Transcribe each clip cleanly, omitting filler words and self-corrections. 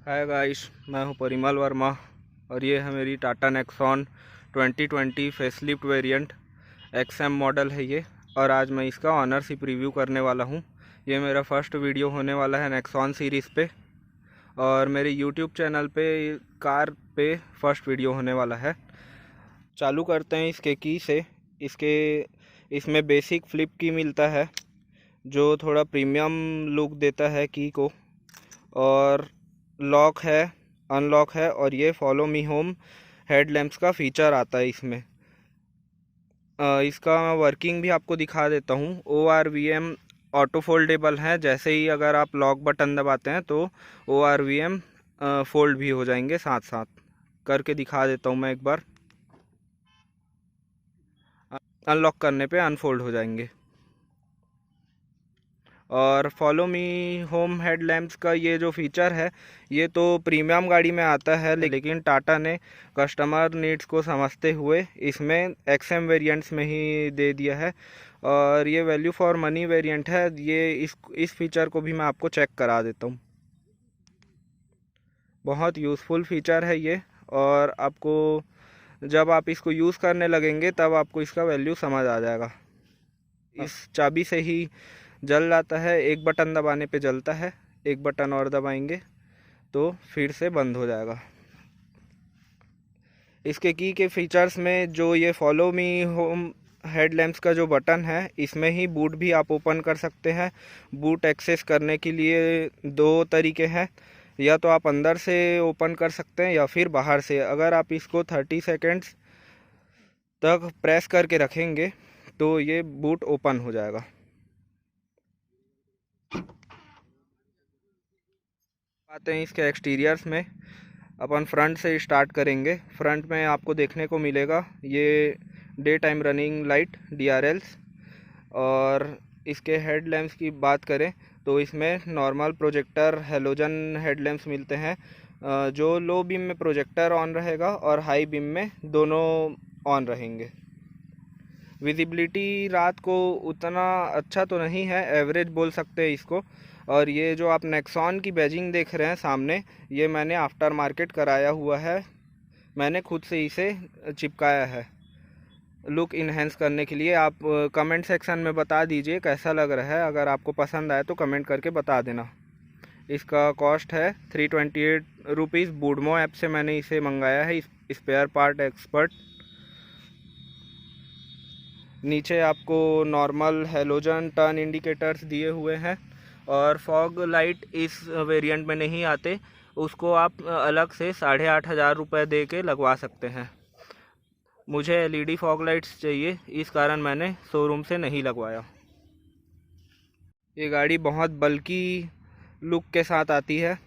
Hi guys, मैं हूं परिमल वर्मा और ये है मेरी Tata Nexon 2020 facelift variant XM model है ये। और आज मैं इसका ऑनरशिप रिव्यू करने वाला हूं। ये मेरा फर्स्ट वीडियो होने वाला है नेक्सॉन सीरीज़ पे और मेरे यूट्यूब चैनल पे कार पे फर्स्ट वीडियो होने वाला है। चालू करते हैं इसके की से। इसमें बेसिक फ्लिप की मिलता है जो थोड़ा प्रीमियम लुक देता है की को, और लॉक है, अनलॉक है, और ये फॉलो मी होम हेडलैम्प्स का फीचर आता है इसमें। इसका वर्किंग भी आपको दिखा देता हूँ। ORVM ऑटो फोल्डेबल है, जैसे ही अगर आप लॉक बटन दबाते हैं तो ORVM फोल्ड भी हो जाएंगे। साथ साथ करके दिखा देता हूँ मैं एक बार। अनलॉक करने पे अनफोल्ड हो जाएंगे। और फॉलो मी होम हेडलैम्प्स का ये जो फीचर है ये तो प्रीमियम गाड़ी में आता है, लेकिन टाटा ने कस्टमर नीड्स को समझते हुए इसमें एक्सएम वेरिएंट्स में ही दे दिया है। और ये वैल्यू फॉर मनी वेरिएंट है। ये इस फीचर को भी मैं आपको चेक करा देता हूँ। बहुत यूज़फुल फीचर है ये, और आपको जब आप इसको यूज़ करने लगेंगे तब आपको इसका वैल्यू समझ आ जाएगा। इस चाबी से ही जल जाता है, एक बटन दबाने पे जलता है, एक बटन और दबाएंगे तो फिर से बंद हो जाएगा। इसके की के फीचर्स में जो ये फॉलो मी होम हेडलैम्प्स का जो बटन है, इसमें ही बूट भी आप ओपन कर सकते हैं। बूट एक्सेस करने के लिए दो तरीके हैं, या तो आप अंदर से ओपन कर सकते हैं या फिर बाहर से। अगर आप इसको 30 सेकेंड्स तक प्रेस करके रखेंगे तो ये बूट ओपन हो जाएगा। आते हैं इसके एक्सटीरियर्स में। अपन फ्रंट से स्टार्ट करेंगे। फ्रंट में आपको देखने को मिलेगा ये day time running light DRLs। और इसके हेडलैम्प्स की बात करें तो इसमें नॉर्मल प्रोजेक्टर हेलोजन हेडलैम्प्स मिलते हैं, जो लो बीम में प्रोजेक्टर ऑन रहेगा और हाई बीम में दोनों ऑन रहेंगे। विजिबिलिटी रात को उतना अच्छा तो नहीं है, एवरेज बोल सकते हैं इसको। और ये जो आप नेक्सॉन की बैजिंग देख रहे हैं सामने, ये मैंने आफ्टर मार्केट कराया हुआ है। मैंने खुद से इसे चिपकाया है लुक इन्हेंस करने के लिए। आप कमेंट सेक्शन में बता दीजिए कैसा लग रहा है। अगर आपको पसंद आए तो कमेंट करके बता देना। इसका कॉस्ट है 328 रुपीज़। बूडमो ऐप से मैंने इसे मंगाया है, स्पेयर पार्ट एक्सपर्ट। नीचे आपको नॉर्मल हेलोजन टर्न इंडिकेटर्स दिए हुए हैं, और फॉग लाइट इस वेरिएंट में नहीं आते, उसको आप अलग से 8,500 रुपये दे के लगवा सकते हैं। मुझे LED फॉग लाइट्स चाहिए, इस कारण मैंने शोरूम से नहीं लगवाया। ये गाड़ी बहुत बल्की लुक के साथ आती है।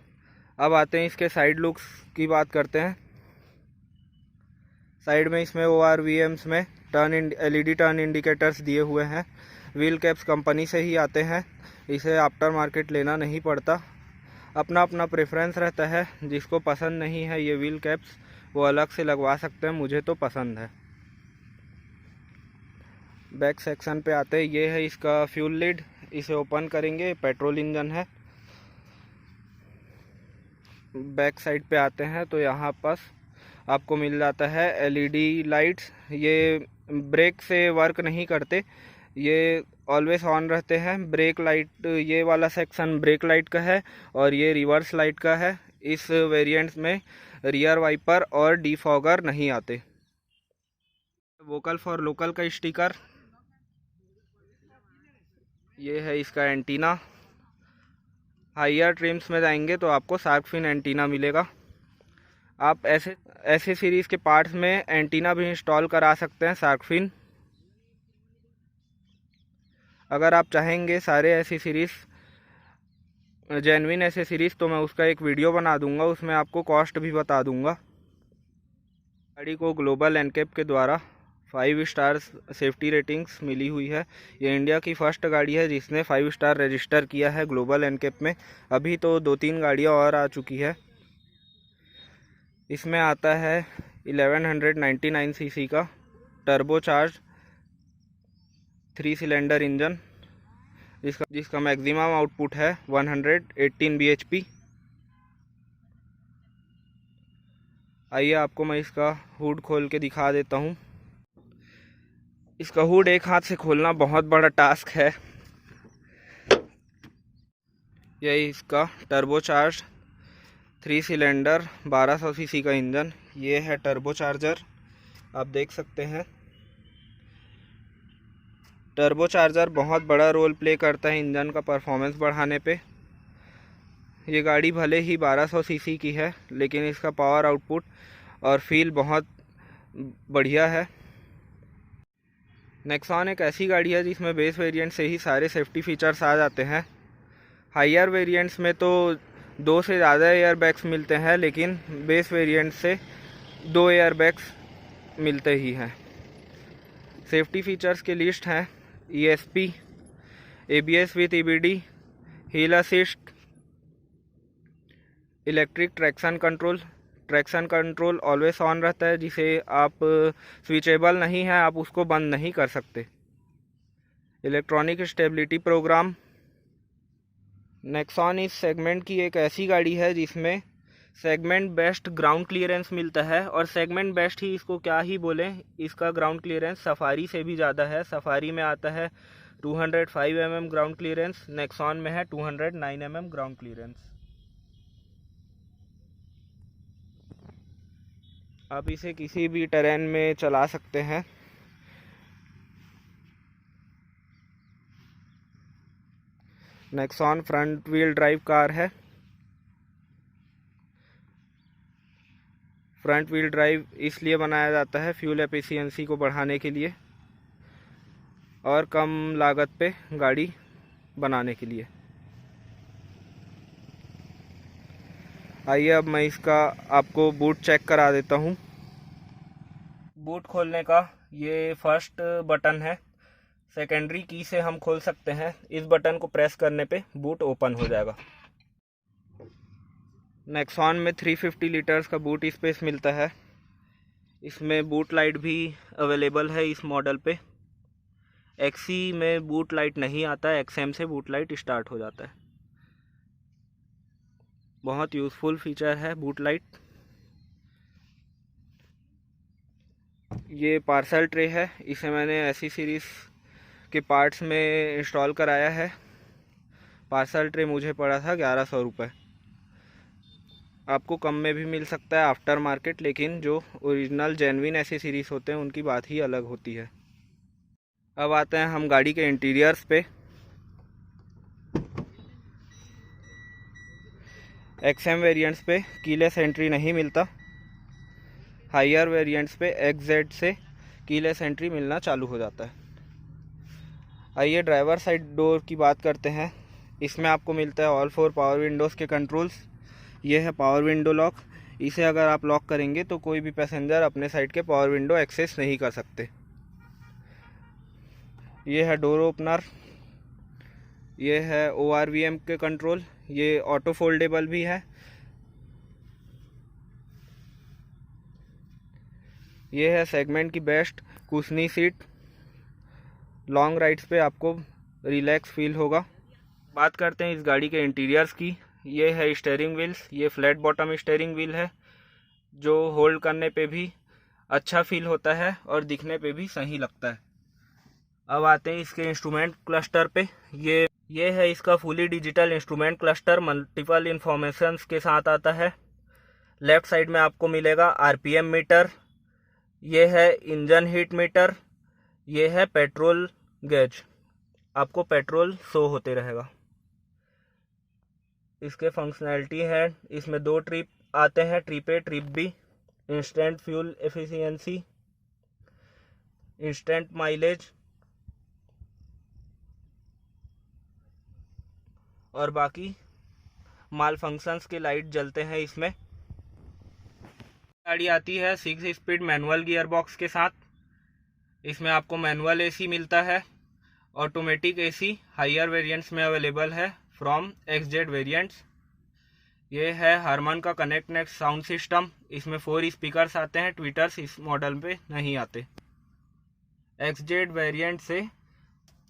अब आते हैं इसके साइड लुक्स की बात करते हैं। साइड में इसमें ORVMs में LED टर्न इंडिकेटर्स दिए हुए हैं। व्हील कैप्स कंपनी से ही आते हैं, इसे आफ्टर मार्केट लेना नहीं पड़ता। अपना अपना प्रेफरेंस रहता है, जिसको पसंद नहीं है ये व्हील कैप्स वो अलग से लगवा सकते हैं, मुझे तो पसंद है। बैक सेक्शन पे आते हैं, ये है इसका फ्यूल लिड। इसे ओपन करेंगे, पेट्रोल इंजन है। बैक साइड पे आते हैं तो यहाँ पास आपको मिल जाता है LED लाइट्स। ये ब्रेक से वर्क नहीं करते, ये ऑलवेज ऑन रहते हैं। ब्रेक लाइट, ये वाला सेक्शन ब्रेक लाइट का है और ये रिवर्स लाइट का है। इस वेरिएंट्स में रियर वाइपर और डिफॉगर नहीं आते। वोकल फॉर लोकल का स्टिकर। ये है इसका एंटीना। हाइयर ट्रिम्स में जाएंगे तो आपको शार्क फिन एंटीना मिलेगा। आप ऐसे सीरीज़ के पार्ट्स में एंटीना भी इंस्टॉल करा सकते हैं शार्क फिन। अगर आप चाहेंगे सारे ऐसी सीरीज़ जेन्युइन ऐसे सीरीज़ तो मैं उसका एक वीडियो बना दूंगा, उसमें आपको कॉस्ट भी बता दूंगा। गाड़ी को ग्लोबल एनकैप के द्वारा 5 स्टार सेफ्टी रेटिंग्स मिली हुई है। ये इंडिया की फर्स्ट गाड़ी है जिसने 5 स्टार रजिस्टर किया है ग्लोबल एनकैप में। अभी तो 2-3 गाड़ियाँ और आ चुकी है। इसमें आता है 1199 सीसी का टर्बोचार्ज 3 सिलेंडर इंजन, जिसका मैक्सिमम आउटपुट है 118 bhp। आइए आपको मैं इसका हुड खोल के दिखा देता हूँ। इसका हुड एक हाथ से खोलना बहुत बड़ा टास्क है। यही इसका टर्बोचार्ज 3 सिलेंडर 1200 सीसी का इंजन। ये है टर्बोचार्जर, आप देख सकते हैं। टर्बोचार्जर बहुत बड़ा रोल प्ले करता है इंजन का परफॉर्मेंस बढ़ाने पे। ये गाड़ी भले ही 1200 सीसी की है, लेकिन इसका पावर आउटपुट और फील बहुत बढ़िया है। नेक्सॉन एक ऐसी गाड़ी है जिसमें बेस वेरिएंट से ही सारे सेफ्टी फीचर्स आ जाते हैं। हायर वेरिएंट्स में तो 2 से ज़्यादा एयर बैग्स मिलते हैं, लेकिन बेस वेरिएंट से 2 एयर बैग्स मिलते ही हैं। सेफ्टी फीचर्स की लिस्ट हैं: ESP, ABS with EBD, hill assist, electric traction control always on रहता है, जिसे आप स्विचेबल नहीं है, आप उसको बंद नहीं कर सकते। Electronic stability program. नेक्सॉन इस सेगमेंट की एक ऐसी गाड़ी है जिसमें सेगमेंट बेस्ट ग्राउंड क्लियरेंस मिलता है, और सेगमेंट बेस्ट ही इसको क्या ही बोलें, इसका ग्राउंड क्लियरेंस सफारी से भी ज़्यादा है। सफारी में आता है 205 mm ग्राउंड क्लियरेंस, नेक्सॉन में है 209 mm ग्राउंड क्लियरेंस। आप इसे किसी भी टेरेन में चला सकते हैं। Nexon front wheel drive car है। फ्रंट व्हील ड्राइव इसलिए बनाया जाता है फ्यूल एफिशिएंसी को बढ़ाने के लिए और कम लागत पे गाड़ी बनाने के लिए। आइए अब मैं इसका आपको बूट चेक करा देता हूँ। बूट खोलने का ये फर्स्ट बटन है, सेकेंडरी की से हम खोल सकते हैं। इस बटन को प्रेस करने पे बूट ओपन हो जाएगा। नेक्सॉन में 350 लीटर्स का बूट स्पेस मिलता है। इसमें बूट लाइट भी अवेलेबल है इस मॉडल पे। XC में बूट लाइट नहीं आता है, XM से बूट लाइट स्टार्ट हो जाता है। बहुत यूज़फुल फीचर है बूट लाइट। ये पार्सल ट्रे है, इसे मैंने ऐसी सीरीज़ के पार्ट्स में इंस्टॉल कराया है। पार्सल ट्रे मुझे पड़ा था 1100 रुपये। आपको कम में भी मिल सकता है आफ्टर मार्केट, लेकिन जो ओरिजिनल जेन्युइन ऐसी सीरीज़ होते हैं उनकी बात ही अलग होती है। अब आते हैं हम गाड़ी के इंटीरियर्स पे। XM वेरिएंट्स पे कीलेस एंट्री नहीं मिलता। हायर वेरिएंट्स पे XZ से कीलेस एंट्री मिलना चालू हो जाता है। आइए ड्राइवर साइड डोर की बात करते हैं। इसमें आपको मिलता है ऑल 4 पावर विंडोज़ के कंट्रोल्स। ये है पावर विंडो लॉक। इसे अगर आप लॉक करेंगे तो कोई भी पैसेंजर अपने साइड के पावर विंडो एक्सेस नहीं कर सकते। ये है डोर ओपनर। ये है ORVM के कंट्रोल। ये ऑटो फोल्डेबल भी है। ये है सेगमेंट की बेस्ट कुशनी सीट। लॉन्ग राइड्स पे आपको रिलैक्स फील होगा। बात करते हैं इस गाड़ी के इंटीरियर्स की। ये है स्टीयरिंग व्हील्स। ये फ्लैट बॉटम स्टीयरिंग व्हील है, जो होल्ड करने पे भी अच्छा फील होता है और दिखने पे भी सही लगता है। अब आते हैं इसके इंस्ट्रूमेंट क्लस्टर पे। ये है इसका fully digital instrument cluster, multiple informations के साथ आता है। लेफ्ट साइड में आपको मिलेगा RPM मीटर। ये है इंजन हीट मीटर। ये है पेट्रोल गेज, आपको पेट्रोल शो होते रहेगा। इसके फंक्शनैलिटी है, इसमें 2 ट्रिप आते हैं, trip A trip B। Instant fuel efficiency, instant mileage और बाकी माल फंक्शंस के लाइट जलते हैं इसमें। गाड़ी आती है 6 स्पीड मैनुअल गियर बॉक्स के साथ। इसमें आपको मैनुअल AC मिलता है। ऑटोमेटिक AC हायर वेरिएंट्स में अवेलेबल है फ्रॉम XZ वेरिएंट्स। ये है हारमन का कनेक्ट नेक्स्ट साउंड सिस्टम। इसमें 4 स्पीकर्स आते हैं, ट्विटर्स इस मॉडल पे नहीं आते। XZ वेरिएंट से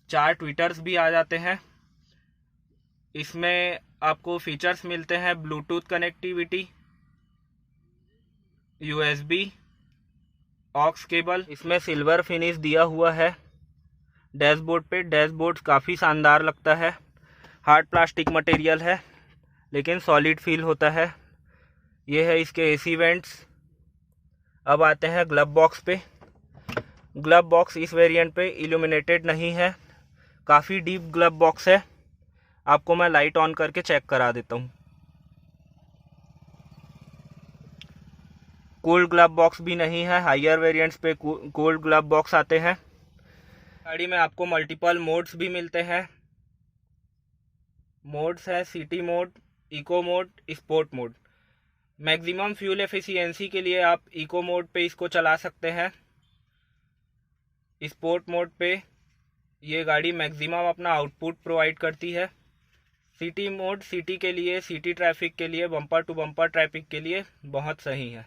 4 ट्विटर्स भी आ जाते हैं। इसमें आपको फीचर्स मिलते हैं Bluetooth connectivity, USB aux cable, इसमें सिल्वर फिनिश दिया हुआ है। डैशबोर्ड पे डैशबोर्ड काफ़ी शानदार लगता है। हार्ड प्लास्टिक मटेरियल है लेकिन सॉलिड फील होता है। ये है इसके AC वेंट्स। अब आते हैं ग्लव बॉक्स पे। ग्लव बॉक्स इस वेरिएंट पे इल्यूमिनेटेड नहीं है, काफ़ी डीप ग्लव बॉक्स है। आपको मैं लाइट ऑन करके चेक करा देता हूँ। कोल्ड ग्लव बॉक्स भी नहीं है, हायर वेरिएंट्स पे कोल्ड ग्लव बॉक्स आते हैं। गाड़ी में आपको मल्टीपल मोड्स भी मिलते हैं। मोड्स है city mode, eco mode, sport mode. Maximum fuel efficiency के लिए आप इको मोड पे इसको चला सकते हैं। स्पोर्ट मोड पे ये गाड़ी मैक्सिमम अपना आउटपुट प्रोवाइड करती है। सिटी मोड सिटी के लिए, सिटी ट्रैफिक के लिए, बम्पर टू बम्पर ट्रैफिक के लिए बहुत सही है।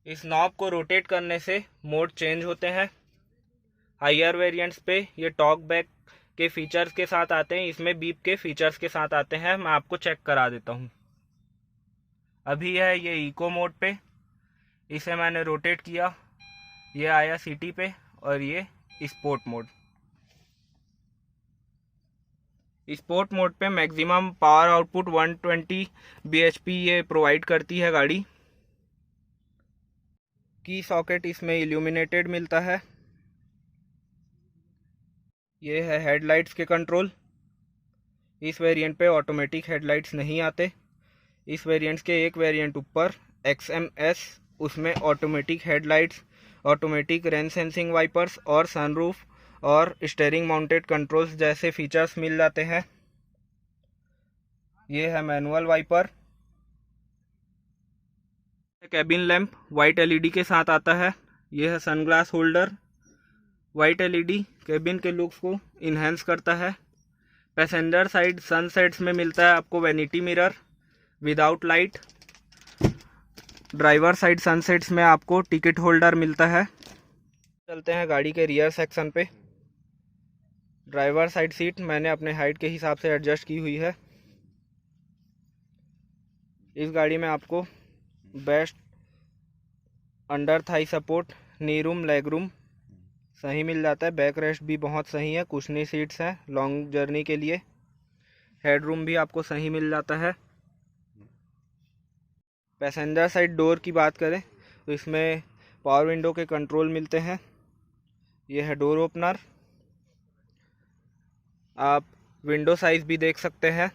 इस नॉब को रोटेट करने से मोड चेंज होते हैं। हायर वेरिएंट्स पे ये टॉक बैक के फीचर्स के साथ आते हैं, इसमें बीप के फीचर्स के साथ आते हैं। मैं आपको चेक करा देता हूँ। अभी है ये इको मोड पे, इसे मैंने रोटेट किया, ये आया सिटी पे, और ये स्पोर्ट मोड। स्पोर्ट मोड पे मैक्सिमम पावर आउटपुट 120 bhp ये प्रोवाइड करती है गाड़ी। की सॉकेट इसमें इल्यूमिनेटेड मिलता है। ये है हेडलाइट्स के कंट्रोल। इस वेरिएंट पे ऑटोमेटिक हेडलाइट्स नहीं आते। इस वेरिएंट्स के एक वेरिएंट ऊपर XMS, उसमें automatic headlights, automatic rain sensing wipers और सनरूफ और स्टीयरिंग माउंटेड कंट्रोल्स जैसे फीचर्स मिल जाते हैं। ये है manual wiper. Cabin lamp white LED के साथ आता है। ये है sunglass holder. White LED cabin के लुक्स को इन्हेंस करता है। पैसेंजर साइड सनसेट्स में मिलता है आपको vanity mirror without light. Driver side sunshades में आपको टिकट होल्डर मिलता है। चलते हैं गाड़ी के रियर सेक्शन पे। ड्राइवर साइड सीट मैंने अपने हाइट के हिसाब से एडजस्ट की हुई है। इस गाड़ी में आपको बेस्ट अंडर थाई सपोर्ट, नी रूम, लेग रूम सही मिल जाता है। बैक रेस्ट भी बहुत सही है, कुशनी सीट्स हैं लॉन्ग जर्नी के लिए। हेड रूम भी आपको सही मिल जाता है। पैसेंजर साइड डोर की बात करें तो इसमें पावर विंडो के कंट्रोल मिलते हैं। यह है डोर ओपनर। आप विंडो साइज भी देख सकते हैं।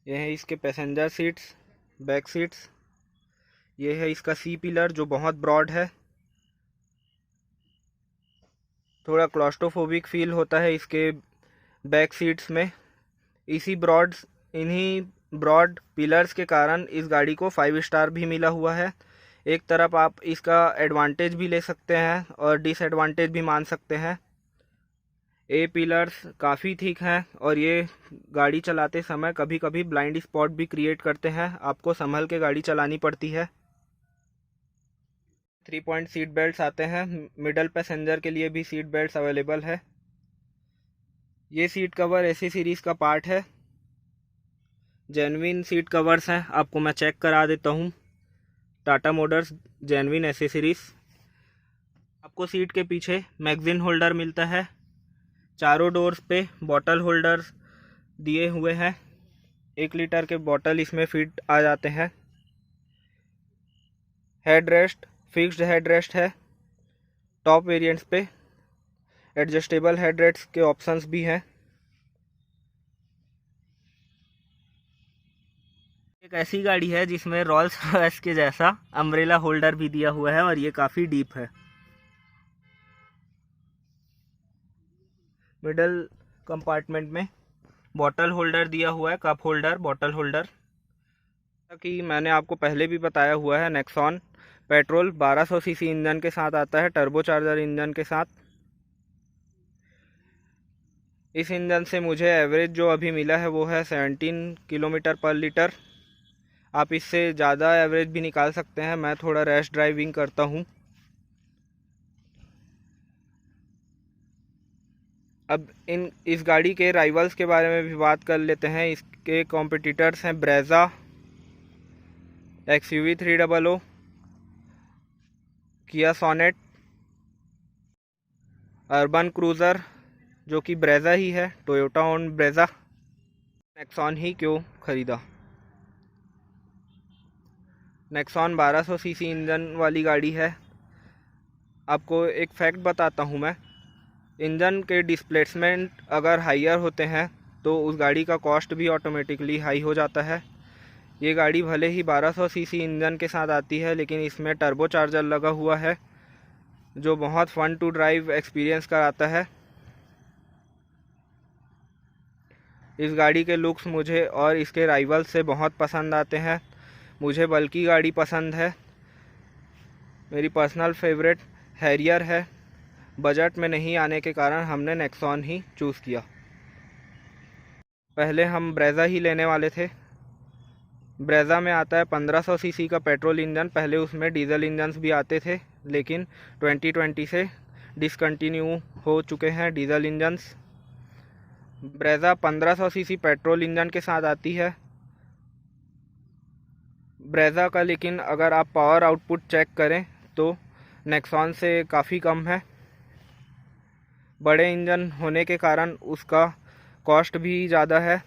यह है इसके पैसेंजर सीट्स, बैक सीट्स। यह है इसका C पिलर जो बहुत ब्रॉड है। थोड़ा क्लॉस्ट्रोफोबिक फील होता है इसके बैक सीट्स में। इन्हीं ब्रॉड पिलर्स के कारण इस गाड़ी को 5 स्टार भी मिला हुआ है। एक तरफ आप इसका एडवांटेज भी ले सकते हैं और डिसएडवांटेज भी मान सकते हैं। ए पिलर्स काफ़ी थिक हैं और ये गाड़ी चलाते समय कभी कभी ब्लाइंड स्पॉट भी क्रिएट करते हैं। आपको संभल के गाड़ी चलानी पड़ती है। 3 पॉइंट सीट बेल्ट्स आते हैं। मिडल पैसेंजर के लिए भी सीट बेल्ट्स अवेलेबल है। ये सीट कवर AC सीरीज़ का पार्ट है। जेन्युइन सीट कवर्स हैं, आपको मैं चेक करा देता हूँ। Tata Motors genuine accessories. आपको सीट के पीछे मैगजीन होल्डर मिलता है। चारों डोर्स पे बॉटल होल्डर्स दिए हुए हैं। 1 लीटर के बॉटल इसमें फिट आ जाते हैं। Head rest fixed head rest है। टॉप वेरिएंट्स पे एडजस्टेबल हेड रेस्ट के ऑप्शंस भी हैं। एक ऐसी गाड़ी है जिसमें रोल्स रॉयस के जैसा अम्ब्रेला होल्डर भी दिया हुआ है और ये काफ़ी डीप है। मिडल कंपार्टमेंट में बॉटल होल्डर दिया हुआ है, कप होल्डर, बॉटल होल्डर। कि मैंने आपको पहले भी बताया हुआ है, नेक्सॉन पेट्रोल 1200 सीसी इंजन के साथ आता है, टर्बोचार्जर इंजन के साथ। इस इंजन से मुझे एवरेज जो अभी मिला है वो है 17 किलोमीटर पर लीटर। आप इससे ज़्यादा एवरेज भी निकाल सकते हैं। मैं थोड़ा रैश ड्राइविंग करता हूँ। अब इस गाड़ी के राइवल्स के बारे में भी बात कर लेते हैं। इसके कॉम्पिटिटर्स हैं ब्रेज़ा, XUV 300, किया सोनेट, अर्बन क्रूज़र जो कि ब्रेज़ा ही है, टोयोटा ओन ब्रेज़ा। नेक्सॉन ही क्यों ख़रीदा? नेक्सॉन 1200 सीसी इंजन वाली गाड़ी है। आपको एक फैक्ट बताता हूँ मैं, इंजन के डिस्प्लेसमेंट अगर हाइयर होते हैं तो उस गाड़ी का कॉस्ट भी ऑटोमेटिकली हाई हो जाता है। ये गाड़ी भले ही 1200 सीसी इंजन के साथ आती है, लेकिन इसमें टर्बो चार्जर लगा हुआ है जो बहुत फन टू ड्राइव एक्सपीरियंस कराता है। इस गाड़ी के लुक्स मुझे और इसके राइवल से बहुत पसंद आते हैं। मुझे बल्कि गाड़ी पसंद है, मेरी पर्सनल फेवरेट हैरियर है। बजट में नहीं आने के कारण हमने नेक्सॉन ही चूज़ किया। पहले हम ब्रेज़ा ही लेने वाले थे। ब्रेज़ा में आता है 1500 सीसी का पेट्रोल इंजन। पहले उसमें डीजल इंजन्स भी आते थे, लेकिन 2020 से डिसकंटिन्यू हो चुके हैं diesel engines. Brezza 1500 CC petrol engine के साथ आती है ब्रेज़ा का, लेकिन अगर आप पावर आउटपुट चेक करें तो नेक्सॉन से काफ़ी कम है। बड़े इंजन होने के कारण उसका कॉस्ट भी ज़्यादा है,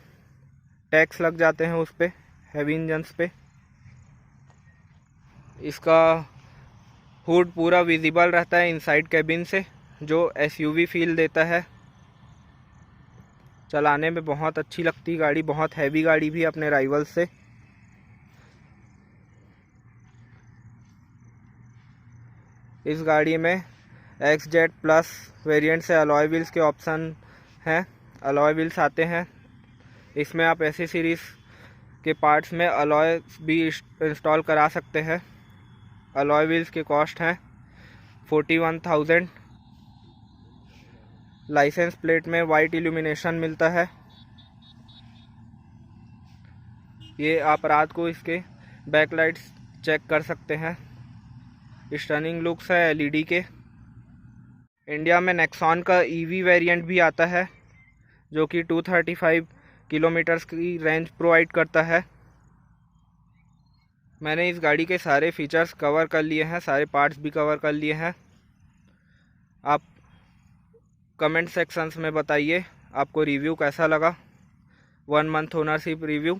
टैक्स लग जाते हैं उस पर, हैवी इंजन्स पे। इसका हुड पूरा विजिबल रहता है इनसाइड कैबिन से, जो SUV फील देता है। चलाने में बहुत अच्छी लगती गाड़ी, बहुत हैवी गाड़ी भी अपने राइवल से। इस गाड़ी में XZ प्लस वेरिएंट से अलॉय व्हील्स के ऑप्शन हैं, अलॉय व्हील्स आते हैं। इसमें आप ऐसी सीरीज़ के पार्ट्स में अलॉय भी इंस्टॉल करा सकते हैं। अलॉय व्हील्स के कॉस्ट हैं 41,000। लाइसेंस प्लेट में वाइट इल्यूमिनेशन मिलता है। ये आप रात को इसके बैकलाइट्स चेक कर सकते हैं। स्टनिंग लुक्स है LED के। इंडिया में नेक्सॉन का EV वेरिएंट भी आता है जो कि 235 किलोमीटर्स की रेंज प्रोवाइड करता है। मैंने इस गाड़ी के सारे फीचर्स कवर कर लिए हैं, सारे पार्ट्स भी कवर कर लिए हैं। आप कमेंट सेक्शंस में बताइए आपको रिव्यू कैसा लगा, 1 मंथ ओनरशिप रिव्यू।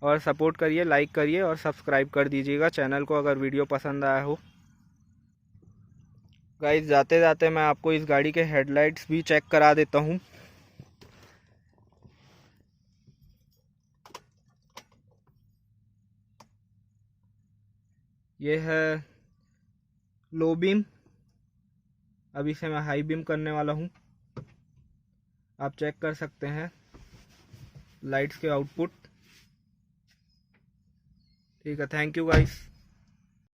और सपोर्ट करिए, लाइक करिए और सब्सक्राइब कर दीजिएगा चैनल को अगर वीडियो पसंद आया हो। गाइस, जाते जाते मैं आपको इस गाड़ी के हेडलाइट्स भी चेक करा देता हूँ। ये है लो बीम, अभी से मैं हाई बीम करने वाला हूँ। आप चेक कर सकते हैं लाइट्स के आउटपुट। ठीक है, थैंक यू गाइस।